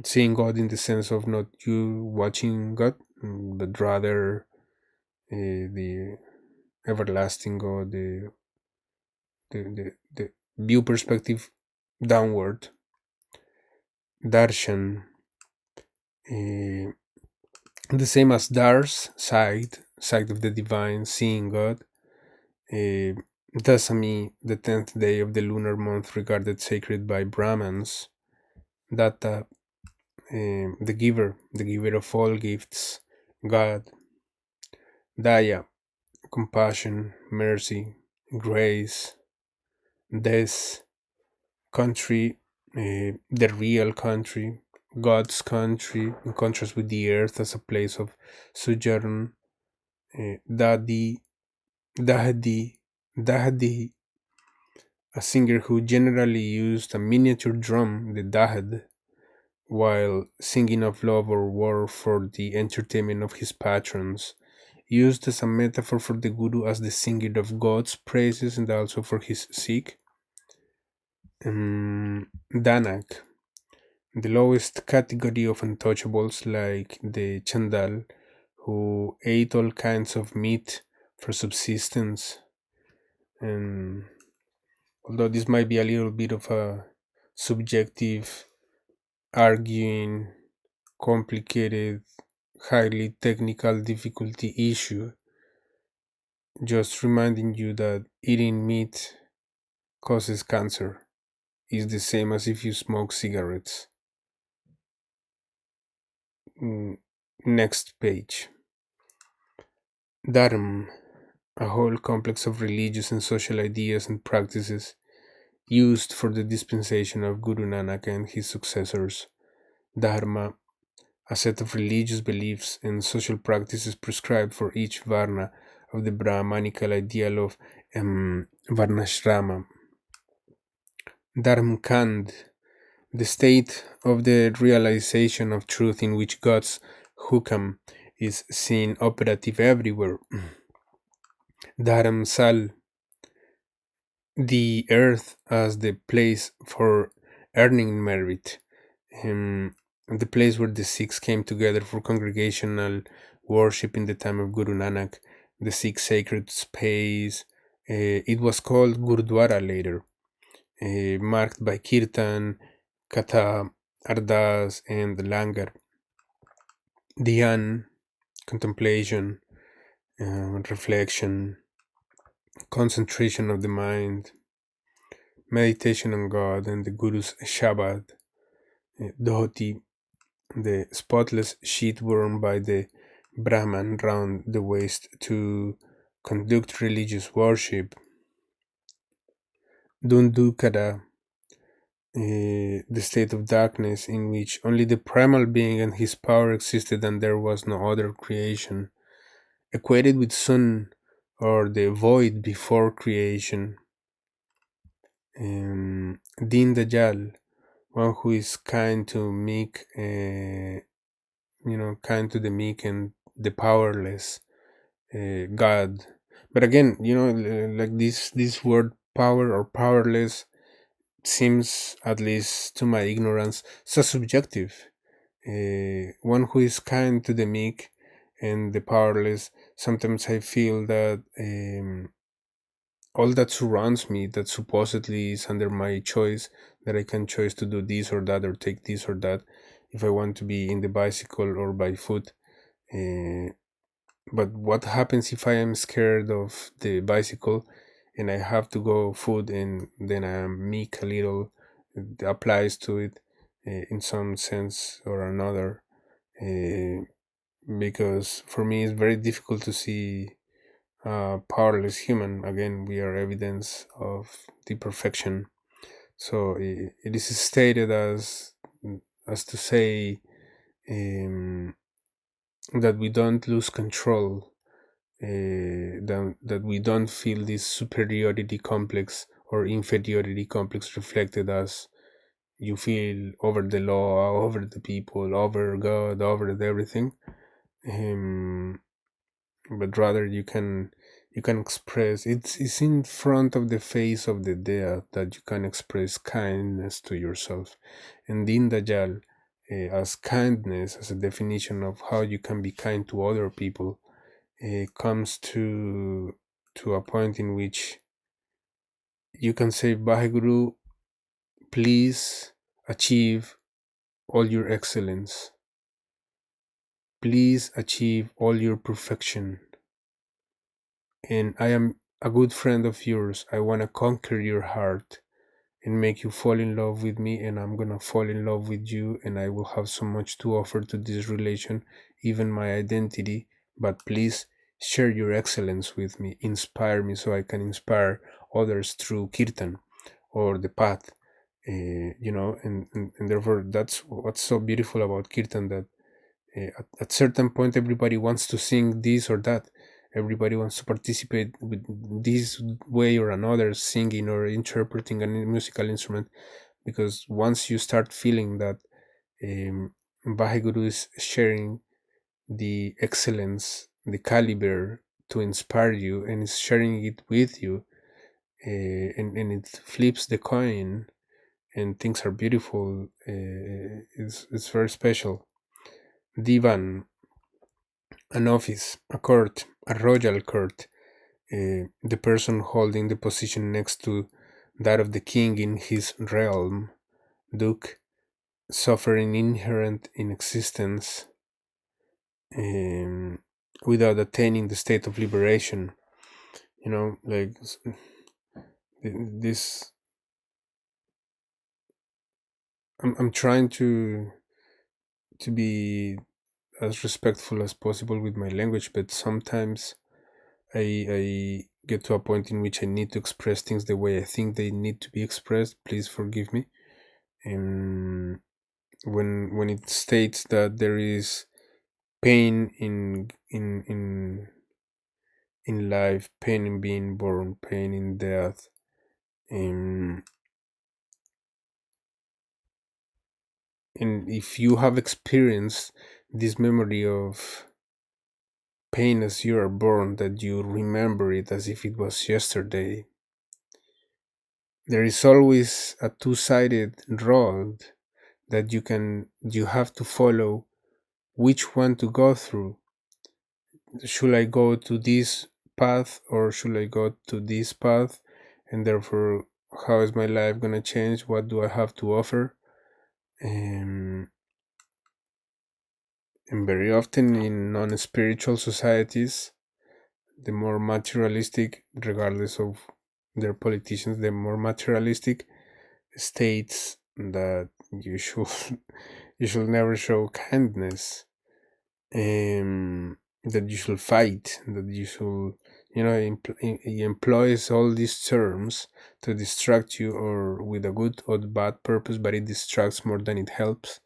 A: in the sense of not you watching God, but rather the everlasting God, the view perspective downward. Darshan, uh, the same as Dars, sight of the divine, seeing God. Uh, Dasami, the 10th day of the lunar month, regarded sacred by Brahmins. Datta, the giver of all gifts, God. Daya, compassion, mercy, grace. Des, country, the real country, God's country, in contrast with the earth as a place of sojourn. Dadi, Dahdi, Dahdi, a singer who generally used a miniature drum, the dahd, while singing of love or war for the entertainment of his patrons, used as a metaphor for the guru as the singer of God's praises and also for his Sikh. Danak, the lowest category of untouchables, like the Chandal, who ate all kinds of meat for subsistence. And although this might be a little bit of a subjective, arguing, complicated, highly technical difficulty issue, just reminding you that eating meat causes cancer is the same as if you smoke cigarettes. Next page. Dharm, a whole complex of religious and social ideas and practices used for the dispensation of Guru Nanak and his successors. Dharma, a set of religious beliefs and social practices prescribed for each Varna of the Brahmanical ideal of Varnashrama. Dharmkand, the state of the realization of truth in which God's hukam is seen operative everywhere. Dharamsal, the earth as the place for earning merit, the place where the Sikhs came together for congregational worship in the time of Guru Nanak, the Sikh sacred space. It was called Gurdwara later, marked by kirtan, katha, ardas, and langar. Dhyan, contemplation, reflection, concentration of the mind, meditation on God, and the Guru's Shabad. Dhoti, the spotless sheet worn by the Brahman round the waist to conduct religious worship. Dundukara, the state of darkness in which only the primal being and his power existed and there was no other creation, equated with sun or the void before creation. Din Dayal, one who is kind to meek, kind to the meek and the powerless, God. But again, like this word power or powerless seems, at least to my ignorance, so subjective. One who is kind to the meek and the powerless. Sometimes I feel that all that surrounds me, that supposedly is under my choice, that I can choose to do this or that or take this or that, if I want to be in the bicycle or by foot. Uh, but what happens if I am scared of the bicycle and I have to go foot, and then I am meek a little? It applies to it in some sense or another. Uh, because for me it's very difficult to see powerless human. Again, we are evidence of the perfection. So it is stated as to say, um, that we don't lose control, that we don't feel this superiority complex or inferiority complex reflected as you feel over the law, over the people, over God, over everything. Um, but rather you can express, it's in front of the face of the dead that you can express kindness to yourself. And in Dajjal, as kindness as a definition of how you can be kind to other people, comes to a point in which you can say, Baheguru, please achieve all your excellence, please achieve all your perfection, and I am a good friend of yours. I want to conquer your heart and make you fall in love with me, and I'm gonna fall in love with you, and I will have so much to offer to this relation, even my identity. But please share your excellence with me, inspire me so I can inspire others through Kirtan or the path. And therefore that's what's so beautiful about Kirtan, that at certain point everybody wants to sing this or that, everybody wants to participate with this way or another, singing or interpreting a musical instrument, because once you start feeling that um, Baheguru is sharing the excellence, the caliber to inspire you, and is sharing it with you, and it flips the coin and things are beautiful. It's very special. Divan, an office, a court, a royal court, the person holding the position next to that of the king in his realm, duke, suffering inherent in existence, um, without attaining the state of liberation. Like this. I'm trying to be as respectful as possible with my language, but sometimes I get to a point in which I need to express things the way I think they need to be expressed. Please forgive me. And when it states that there is pain in life, pain in being born, pain in death, um, and if you have experienced this memory of pain as you are born, that you remember it as if it was yesterday, there is always a two-sided road that you have to follow, which one to go through. Should I go to this path or should I go to this path? And therefore, how is my life gonna change? What do I have to offer? Um, and very often in non-spiritual societies, the more materialistic, regardless of their politicians, the more materialistic states that you should you should never show kindness, that you should fight, that you should, he employs all these terms to distract you, or with a good or bad purpose, but it distracts more than it helps.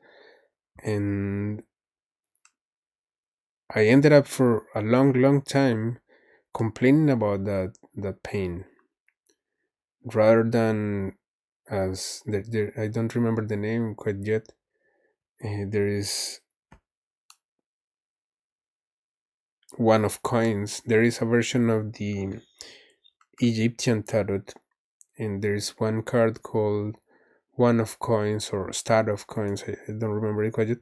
A: And I ended up for a long, long time complaining about that pain, rather than as I don't remember the name quite yet. There is one of coins. There is a version of the Egyptian tarot, and there is one card called one of coins or star of coins. I don't remember it quite yet,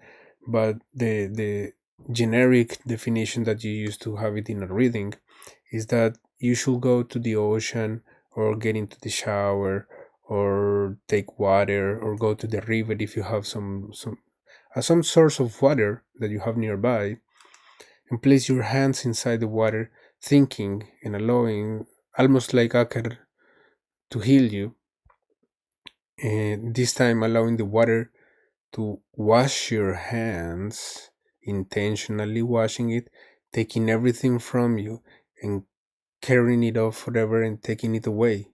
A: but the generic definition that you use to have it in a reading is that you should go to the ocean or get into the shower or take water or go to the river if you have some source of water that you have nearby, and place your hands inside the water, thinking and allowing, almost like Akar, to heal you, and this time allowing the water to wash your hands, intentionally washing it, taking everything from you and carrying it off forever and taking it away.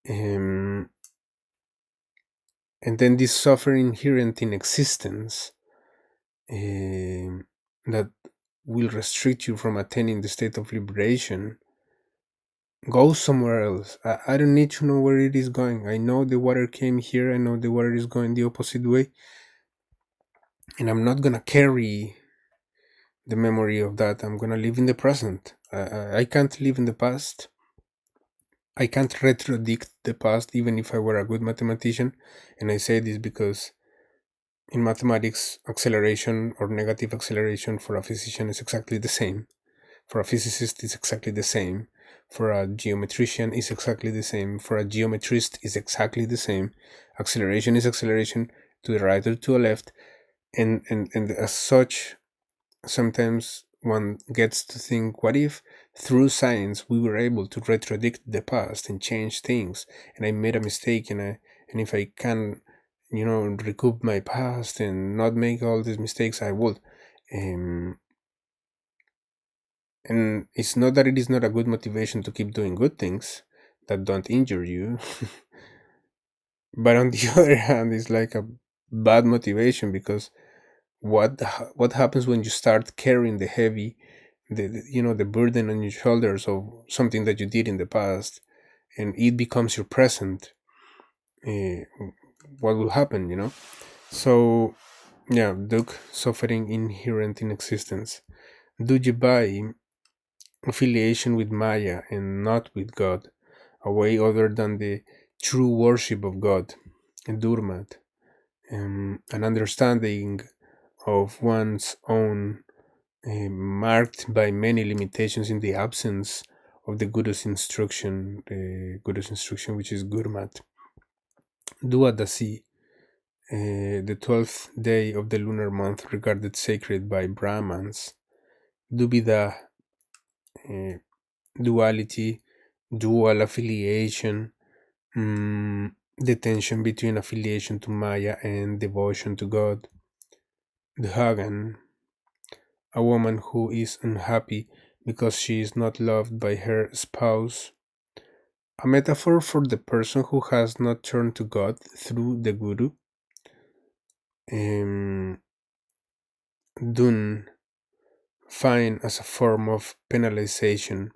A: Um, and then this suffering inherent in existence, that will restrict you from attaining the state of liberation, go somewhere else. I don't need to know where it is going. I know the water came here, I know the water is going the opposite way, and I'm not gonna carry the memory of that. I'm gonna live in the present. I can't live in the past. I can't retrodict the past, even if I were a good mathematician. And I say this because in mathematics, acceleration or negative acceleration for a physician is exactly the same. For a physicist, it's exactly the same. For a geometrician, it's exactly the same. For a geometrist, it's exactly the same. Acceleration is acceleration to the right or to the left. And as such, sometimes one gets to think, what if through science we were able to retrodict the past and change things, and I made a mistake, and if I can, recoup my past and not make all these mistakes, I would. um, and it's not that it is not a good motivation to keep doing good things that don't injure you, but on the other hand, it's like a bad motivation, because what happens when you start carrying the heavy, the burden on your shoulders of something that you did in the past, and it becomes your present? uh, what will happen? So yeah, Duke, suffering inherent in existence. Do you buy affiliation with Maya and not with God, a way other than the true worship of God, Durmat, an understanding of one's own, marked by many limitations in the absence of the Guru's instruction, which is Gurmat. Duadasi, the 12th day of the lunar month regarded sacred by Brahmans. Dubida, uh, duality, dual affiliation, the tension between affiliation to Maya and devotion to God. Dhagan, a woman who is unhappy because she is not loved by her spouse. A metaphor for the person who has not turned to God through the Guru. Um, Dun, fine as a form of penalization,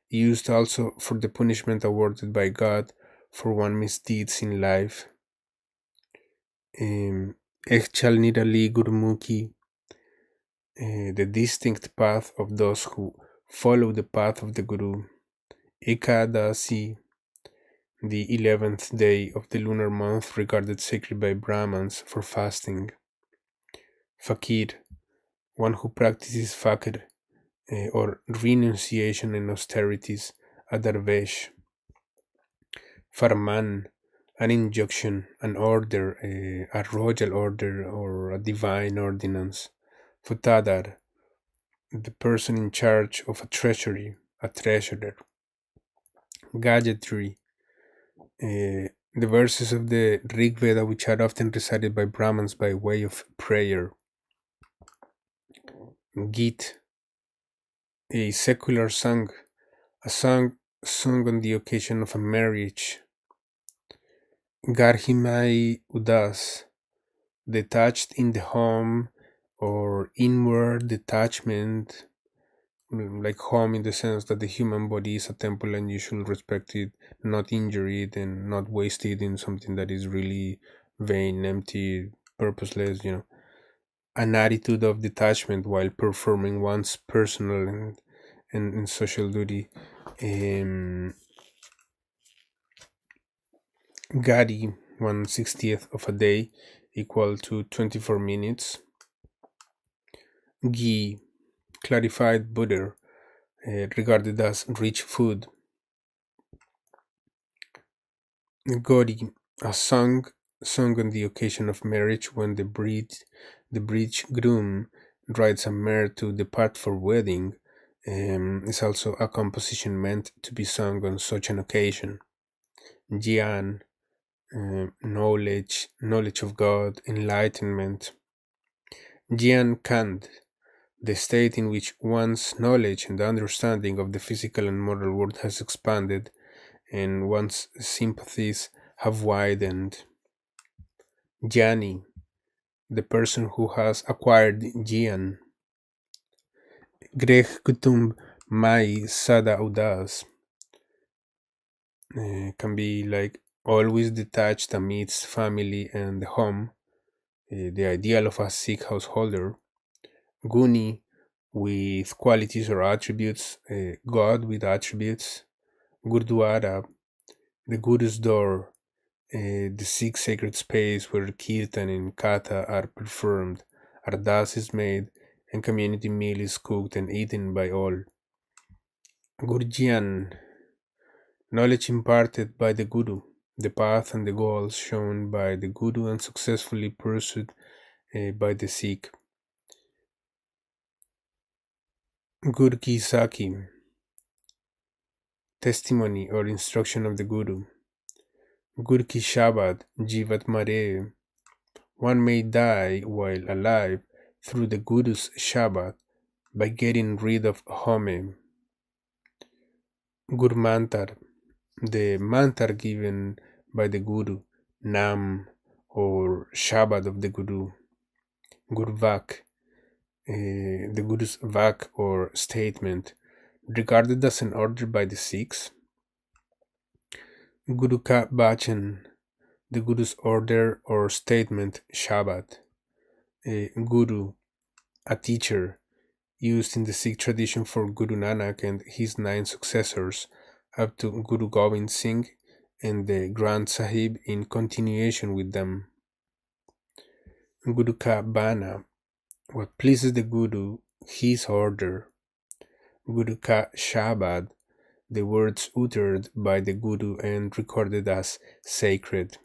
A: used also for the punishment awarded by God for one misdeeds in life. Ekchal Nirali Gurmukhi, the distinct path of those who follow the path of the Guru. Ekadasi, the 11th day of the lunar month regarded sacred by Brahmans for fasting. Fakir, one who practices fakir, or renunciation and austerities, a darvesh. Farman, an injunction, an order, a royal order or a divine ordinance. Futadar, the person in charge of a treasury, a treasurer. Gadgetry, the verses of the Rig Veda which are often recited by Brahmins by way of prayer. Git, a secular song, a song sung on the occasion of a marriage. Garhimai Udas, detached in the home or inward detachment, like home in the sense that the human body is a temple and you should respect it, not injure it, and not waste it in something that is really vain, empty, purposeless. An attitude of detachment while performing one's personal and social duty. Um, Gadi, 1/60th of a day, equal to 24 minutes. Ghee, clarified butter, regarded as rich food. Gori, a song sung on the occasion of marriage when the bridge groom rides a mare to depart for wedding, is also a composition meant to be sung on such an occasion. Jian, knowledge of God, enlightenment. Jian Kant, the state in which one's knowledge and understanding of the physical and moral world has expanded and one's sympathies have widened. Jnani, the person who has acquired Jnana. Greh Kutumb Mai Sada Udas, can be like always detached amidst family and the home, the ideal of a Sikh householder. Guni, with qualities or attributes, God with attributes. Gurdwara, the Guru's door, the Sikh sacred space where kirtan and katha are performed, ardas is made, and community meal is cooked and eaten by all. Gurjian, knowledge imparted by the Guru, the path and the goals shown by the Guru and successfully pursued by the Sikh. Gur Ki Saki, testimony or instruction of the Guru. Gur Ki Shabad, Jivat Mare, one may die while alive through the Guru's Shabad by getting rid of Home. Gur Mantar, the mantar given by the Guru, Nam or Shabad of the Guru. Gur Vak, the Guru's Vak or statement, regarded as an order by the Sikhs. Guru Ka Bachan, the Guru's order or statement, Shabad. Guru, a teacher, used in the Sikh tradition for Guru Nanak and his 9 successors, up to Guru Gobind Singh and the Granth Sahib in continuation with them. Guru Ka Bana, what pleases the Guru, his order. Guru Ka Shabad, the words uttered by the Guru and recorded as sacred.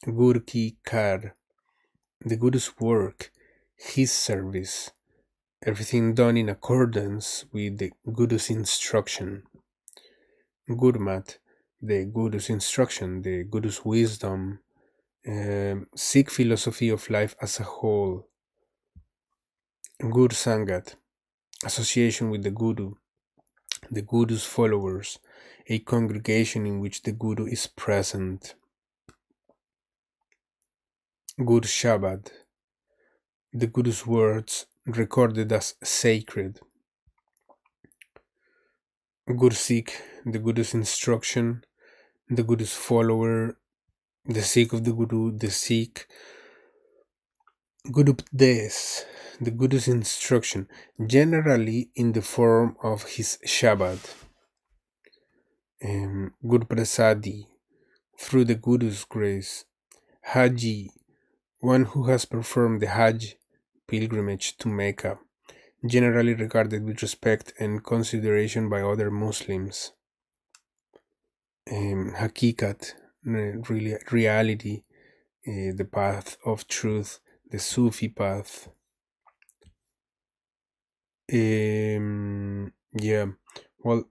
A: Guru Ki Kar, the Guru's work, his service, everything done in accordance with the Guru's instruction. Gurmat, the Guru's instruction, the Guru's wisdom, Sikh philosophy of life as a whole. Gur Sangat, association with the Guru's followers, a congregation in which the Guru is present. Gur Shabad, the Guru's words recorded as sacred. Gur Sikh, the Guru's instruction, the Guru's follower, the Sikh of the Guru, the Sikh. Gurupdes, the Guru's instruction, generally in the form of his Shabad. Gurprasadi, through the Guru's grace. Haji, one who has performed the Hajj pilgrimage to Mecca, generally regarded with respect and consideration by other Muslims. Hakikat, really reality, the path of truth, the Sufi path. Yeah, well,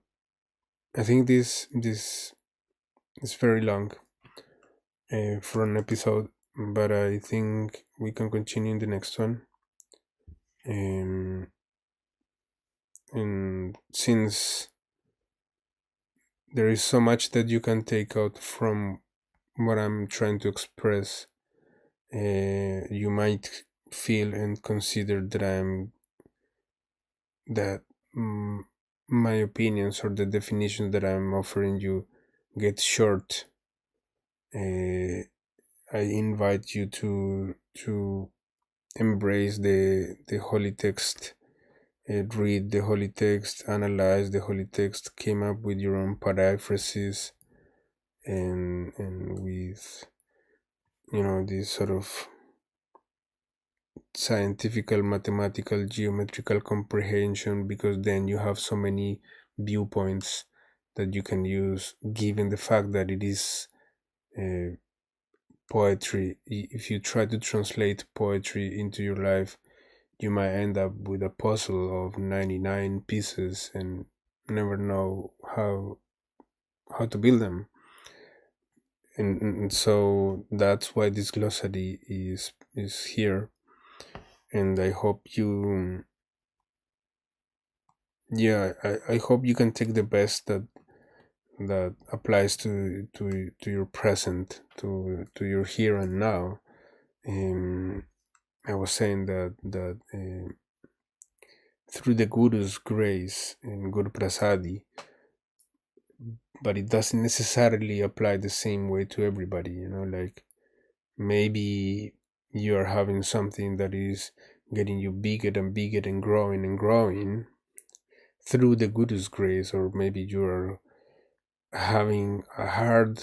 A: I think this is very long for an episode, but I think we can continue in the next one. And since there is so much that you can take out from what I'm trying to express, you might feel and consider that I'm that my opinions or the definitions that I'm offering you get short, I invite you to embrace the holy text, read the holy text, analyze the holy text, came up with your own paraphrases, and with this sort of scientific, mathematical, geometrical comprehension, because then you have so many viewpoints that you can use, given the fact that it is uh, poetry. If you try to translate poetry into your life, you might end up with a puzzle of 99 pieces and never know how to build them. And so that's why this glossary is here. And I hope you, yeah, I hope you can take the best that applies to your present, to your here and now. I was saying that through the Guru's grace and Guru Prasadi, but it doesn't necessarily apply the same way to everybody. Like maybe you are having something that is getting you bigger and bigger and growing through the Guru's grace, or maybe you are having a hard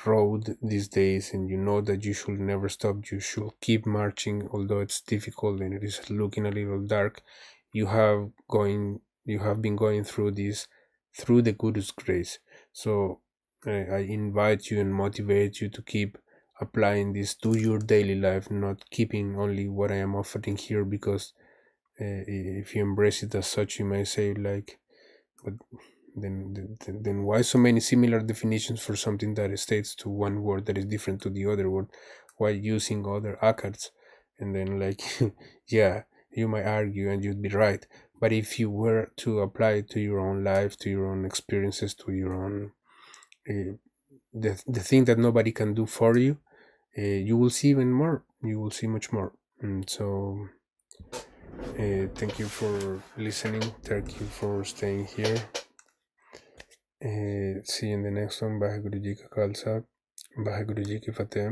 A: road these days, and you know that you should never stop. You should keep marching, although it's difficult and it is looking a little dark. You have been going through this through the Guru's grace. So I invite you and motivate you to keep applying this to your daily life, not keeping only what I am offering here, because if you embrace it as such, you may say like, but then why so many similar definitions for something that states to one word that is different to the other word? Why using other accords? And then like, yeah, you might argue and you'd be right. But if you were to apply it to your own life, to your own experiences, to your own the thing that nobody can do for you, you will see even more. You will see much more. And so, thank you for listening. Thank you for staying here. See you in the next one. Vaheguru Ji Ka Khalsa, Vaheguru Ji Ki Fateh.